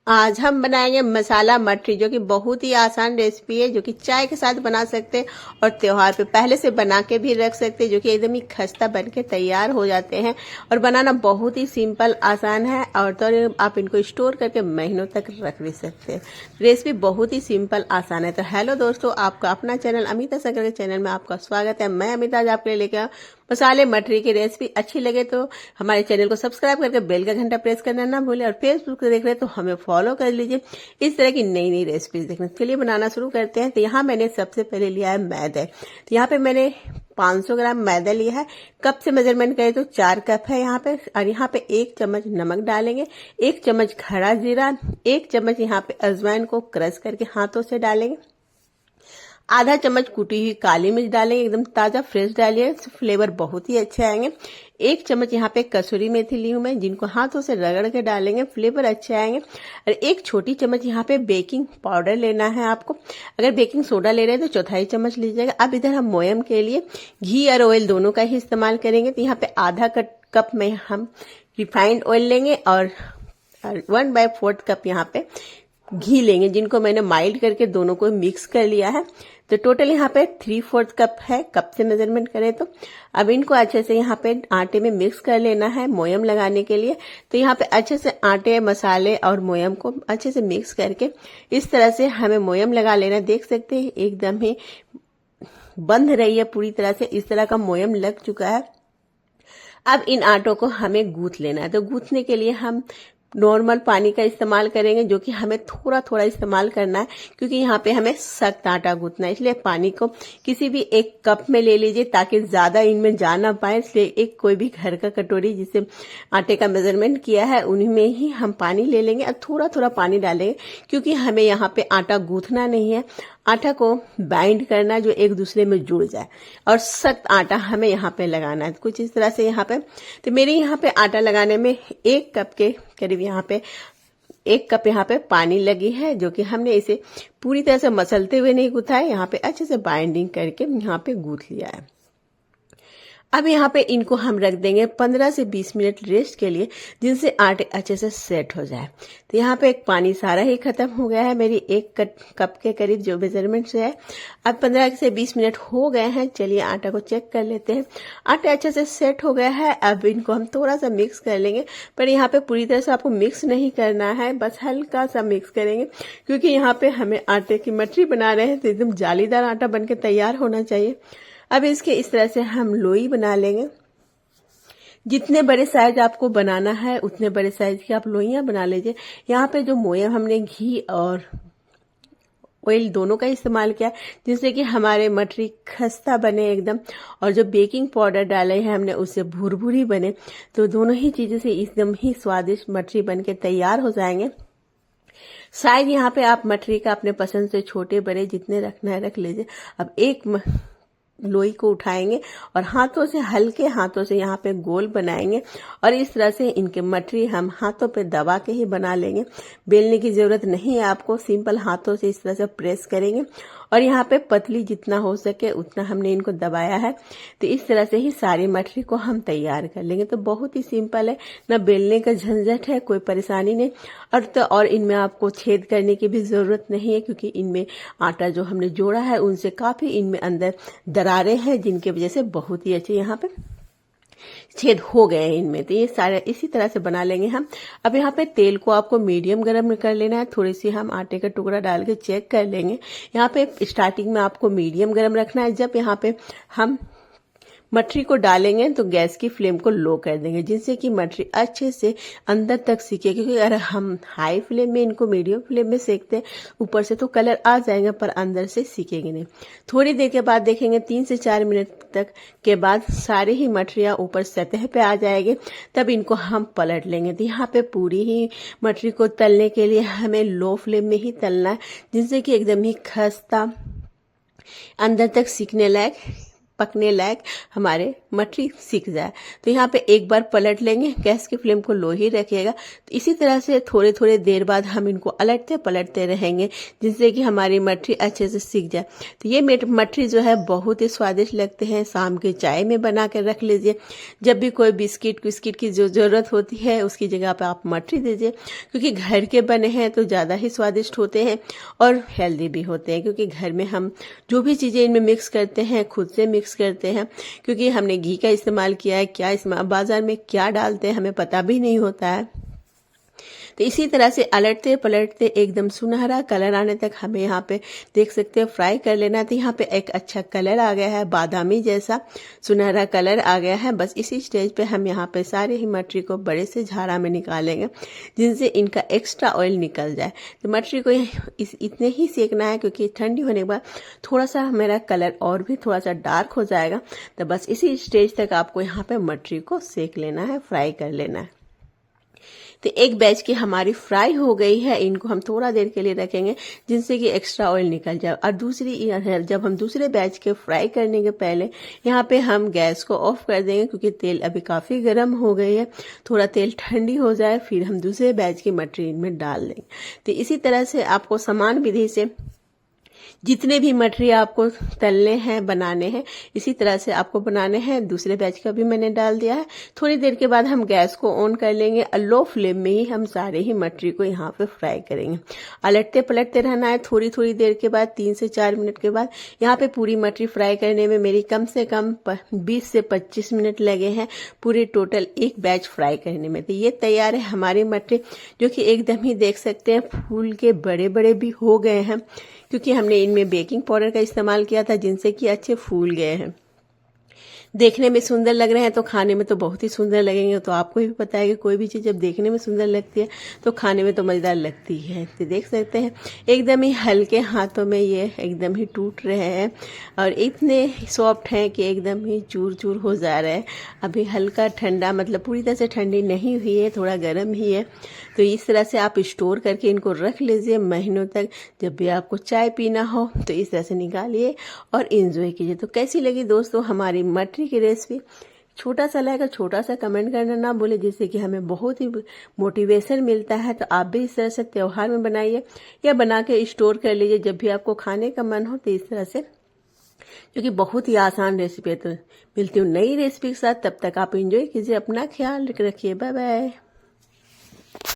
आज हम बनाएंगे मसाला मटरी, जो कि बहुत ही आसान रेसिपी है, जो कि चाय के साथ बना सकते हैं और त्योहार पे पहले से बना के भी रख सकते हैं, जो कि एकदम ही खस्ता बन के तैयार हो जाते हैं और बनाना बहुत ही सिंपल आसान है। और तो आप इनको स्टोर करके महीनों तक रख भी सकते हैं। रेसिपी बहुत ही सिंपल आसान है। तो हेलो दोस्तों, आपका अपना चैनल अमिता शंकर के चैनल में आपका स्वागत है। मैं अमिता आज आपके लिए लेकर मसाले मटरी की रेसिपी। अच्छी लगे तो हमारे चैनल को सब्सक्राइब करके बेल का घंटा प्रेस करना ना भूलें और फेसबुक से देख रहे हैं तो हमें फॉलो कर लीजिए इस तरह की नई नई रेसिपीज देखने के लिए। बनाना शुरू करते हैं। तो यहाँ मैंने सबसे पहले लिया है मैदा। तो यहाँ पे मैंने 500 ग्राम मैदा लिया है। कप से मेजरमेंट करें तो 4 कप है यहाँ पे। और यहाँ पे 1 चम्मच नमक डालेंगे, 1 चम्मच खड़ा जीरा, 1 चम्मच यहाँ पे अजवाइन को क्रश करके हाथों से डालेंगे, आधा चम्मच कुटी हुई काली मिर्च डालेंगे, एकदम ताजा फ्रेश डालिए, फ्लेवर बहुत ही अच्छे आएंगे। 1 चम्मच यहाँ पे कसूरी मेथी ली हूं मैं, जिनको हाथों से रगड़ के डालेंगे, फ्लेवर अच्छे आएंगे। और 1 छोटी चम्मच यहाँ पे बेकिंग पाउडर लेना है आपको। अगर बेकिंग सोडा ले रहे हैं तो चौथाई चम्मच लीजिएगा। अब इधर हम मोयम के लिए घी और ऑयल दोनों का ही इस्तेमाल करेंगे। तो यहाँ पे आधा कप में हम रिफाइंड ऑयल लेंगे और 1/4 कप यहाँ पे घी लेंगे, जिनको मैंने माइल्ड करके दोनों को मिक्स कर लिया है। तो टोटल यहाँ पे 3/4 कप है, कप से मेजरमेंट करें तो। अब इनको अच्छे से यहाँ पे आटे में मिक्स कर लेना है मोयम लगाने के लिए। तो यहाँ पे अच्छे से आटे, मसाले और मोयम को अच्छे से मिक्स करके इस तरह से हमें मोयम लगा लेना। देख सकते हैं एकदम ही बंध रही है पूरी तरह से, इस तरह का मोयम लग चुका है। अब इन आटों को हमें गूंथ लेना है। तो गूंथने के लिए हम नॉर्मल पानी का इस्तेमाल करेंगे, जो कि हमें थोड़ा थोड़ा इस्तेमाल करना है, क्योंकि यहाँ पे हमें सख्त आटा गूंथना है। इसलिए पानी को किसी भी एक कप में ले लीजिए ताकि ज्यादा इनमें जा ना पाए। इसलिए एक कोई भी घर का कटोरी जिससे आटे का मेजरमेंट किया है उन्हीं में ही हम पानी ले लेंगे और थोड़ा थोड़ा पानी डालेंगे, क्योंकि हमें यहाँ पे आटा गूंथना नहीं है, आटा को बाइंड करना जो एक दूसरे में जुड़ जाए। और सख्त आटा हमें यहाँ पे लगाना है कुछ इस तरह से यहाँ पे। तो मेरे यहाँ पे आटा लगाने में 1 कप के करीब यहाँ पे 1 कप यहाँ पे पानी लगी है, जो कि हमने इसे पूरी तरह से मसलते हुए नहीं गूथा है, यहाँ पे अच्छे से बाइंडिंग करके यहाँ पे गूथ लिया है। अब यहाँ पे इनको हम रख देंगे 15 से 20 मिनट रेस्ट के लिए, जिनसे आटे अच्छे से सेट हो जाए। तो यहाँ पे एक पानी सारा ही खत्म हो गया है मेरी 1 कप के करीब जो मेजरमेंट से है। अब 15 से 20 मिनट हो गए हैं। चलिए आटा को चेक कर लेते हैं। आटा अच्छे से सेट हो गया है। अब इनको हम थोड़ा सा मिक्स कर लेंगे, पर यहाँ पे पूरी तरह से आपको मिक्स नहीं करना है, बस हल्का सा मिक्स करेंगे, क्योंकि यहाँ पे हमें आटे की मटरी बना रहे हैं तो एकदम जालीदार आटा बनके तैयार होना चाहिए। अब इसके इस तरह से हम लोई बना लेंगे। जितने बड़े साइज आपको बनाना है उतने बड़े साइज की आप लोइयां बना लीजिए। यहाँ पे जो मोयम हमने घी और ऑयल दोनों का इस्तेमाल किया, जिससे कि हमारे मटरी खस्ता बने एकदम, और जो बेकिंग पाउडर डाले हैं हमने उससे भुरभुरी बने। तो दोनों ही चीजों से एकदम ही स्वादिष्ट मटरी बन के तैयार हो जाएंगे। साइज यहाँ पे आप मटरी का अपने पसंद से छोटे बड़े जितने रखना है रख लीजिए। अब एक लोई को उठाएंगे और हाथों से, हल्के हाथों से यहाँ पे गोल बनाएंगे, और इस तरह से इनके मटरी हम हाथों पे दबा के ही बना लेंगे। बेलने की जरूरत नहीं है आपको, सिंपल हाथों से इस तरह से प्रेस करेंगे। और यहाँ पे पतली जितना हो सके उतना हमने इनको दबाया है। तो इस तरह से ही सारी मटरी को हम तैयार कर लेंगे। तो बहुत ही सिंपल है, ना बेलने का झंझट है, कोई परेशानी नहीं। और इनमें आपको छेद करने की भी जरूरत नहीं है, क्योंकि इनमें आटा जो हमने जोड़ा है उनसे काफी इनमें अंदर दरारें हैं, जिनकी वजह से बहुत ही अच्छे यहाँ पे छेद हो गए हैं इनमें। तो ये सारे इसी तरह से बना लेंगे हम। अब यहाँ पे तेल को आपको मीडियम गर्म कर लेना है। थोड़ी सी हम आटे का टुकड़ा डाल के चेक कर लेंगे। यहाँ पे स्टार्टिंग में आपको मीडियम गर्म रखना है। जब यहाँ पे हम मटरी को डालेंगे तो गैस की फ्लेम को लो कर देंगे, जिससे कि मटरी अच्छे से अंदर तक सीखे। क्योंकि अगर हम हाई फ्लेम में इनको मीडियम फ्लेम में सेकते हैं, ऊपर से तो कलर आ जाएंगे पर अंदर से सीखेंगे नहीं। थोड़ी देर के बाद देखेंगे 3 से 4 मिनट तक के बाद सारी ही मटरियां ऊपर सतह पे आ जाएंगे, तब इनको हम पलट लेंगे। तो यहाँ पे पूरी ही मटरी को तलने के लिए हमें लो फ्लेम में ही तलना है, जिससे कि एकदम ही खस्ता अंदर तक सीखने लायक पकने लायक हमारे मटरी सीख जाए। तो यहाँ पे एक बार पलट लेंगे, गैस की फ्लेम को लो ही रखिएगा। तो इसी तरह से थोड़े थोड़े देर बाद हम इनको अलटते पलटते रहेंगे, जिससे कि हमारी मटरी अच्छे से सीख जाए। तो ये मटरी जो है बहुत ही स्वादिष्ट लगते हैं। शाम के चाय में बना कर रख लीजिए। जब भी कोई बिस्किट की जो ज़रूरत होती है उसकी जगह पे आप मटरी दीजिए, क्योंकि घर के बने हैं तो ज़्यादा ही स्वादिष्ट होते हैं और हेल्दी भी होते हैं। क्योंकि घर में हम जो भी चीज़ें इनमें मिक्स करते हैं खुद से मिक्स करते हैं, क्योंकि हमने घी का इस्तेमाल किया है, क्या बाजार में क्या डालते हैं हमें पता भी नहीं होता है। तो इसी तरह से अलटते पलटते एकदम सुनहरा कलर आने तक हमें यहाँ पे देख सकते हैं फ्राई कर लेना। तो यहाँ पे एक अच्छा कलर आ गया है, बादामी जैसा सुनहरा कलर आ गया है। बस इसी स्टेज पे हम यहाँ पे सारे ही मटरी को बड़े से झारा में निकालेंगे, जिनसे इनका एक्स्ट्रा ऑयल निकल जाए। तो मटरी को इतने ही सेकना है, क्योंकि ठंडी होने के बाद थोड़ा सा मेरा कलर और भी थोड़ा सा डार्क हो जाएगा। तो बस इसी स्टेज तक आपको यहाँ पे मटरी को सेक लेना है, फ्राई कर लेना है। तो एक बैच की हमारी फ्राई हो गई है, इनको हम थोड़ा देर के लिए रखेंगे जिनसे कि एक्स्ट्रा ऑयल निकल जाए। और जब हम दूसरे बैच के फ्राई करने के पहले यहाँ पे हम गैस को ऑफ कर देंगे, क्योंकि तेल अभी काफ़ी गर्म हो गई है। थोड़ा तेल ठंडी हो जाए फिर हम दूसरे बैच की मटरी इनमें डाल देंगे। तो इसी तरह से आपको समान विधि से जितने भी मटरी आपको तलने हैं बनाने हैं, इसी तरह से आपको बनाने हैं। दूसरे बैच का भी मैंने डाल दिया है। थोड़ी देर के बाद हम गैस को ऑन कर लेंगे और लो फ्लेम में ही हम सारे ही मटरी को यहाँ पे फ्राई करेंगे। अलटते पलटते रहना है। थोड़ी थोड़ी देर के बाद 3 से 4 मिनट के बाद यहाँ पे पूरी मटरी फ्राई करने में मेरी कम से कम 20 से 25 मिनट लगे हैं, पूरे टोटल एक बैच फ्राई करने में। तो ये तैयार है हमारी मटरी, जो कि एकदम ही देख सकते हैं फूल के बड़े बड़े भी हो गए हैं, क्योंकि हमने इनमें बेकिंग पाउडर का इस्तेमाल किया था, जिनसे कि अच्छे फूल गए हैं। देखने में सुंदर लग रहे हैं तो खाने में तो बहुत ही सुंदर लगेंगे। तो आपको भी पता है कि कोई भी चीज़ जब देखने में सुंदर लगती है तो खाने में तो मज़ेदार लगती है। तो देख सकते हैं एकदम ही हल्के हाथों में ये एकदम ही टूट रहे हैं और इतने सॉफ्ट हैं कि एकदम ही चूर चूर हो जा रहे हैं। अभी हल्का ठंडा, मतलब पूरी तरह से ठंडी नहीं हुई है, थोड़ा गर्म ही है। तो इस तरह से आप स्टोर करके इनको रख लीजिए महीनों तक। जब भी आपको चाय पीना हो तो इस तरह से निकालिए और इंजॉय कीजिए। तो कैसी लगी दोस्तों हमारी मटरी की रेसिपी? छोटा सा लाइक और छोटा सा कमेंट करना ना भूले, जिससे कि हमें बहुत ही मोटिवेशन मिलता है। तो आप भी इस तरह से त्योहार में बनाइए या बना के स्टोर कर लीजिए जब भी आपको खाने का मन हो। तो इस तरह से, क्योंकि बहुत ही आसान रेसिपी है। तो मिलती हूँ नई रेसिपी के साथ, तब तक आप एंजॉय कीजिए, अपना ख्याल रखिए। Bye bye.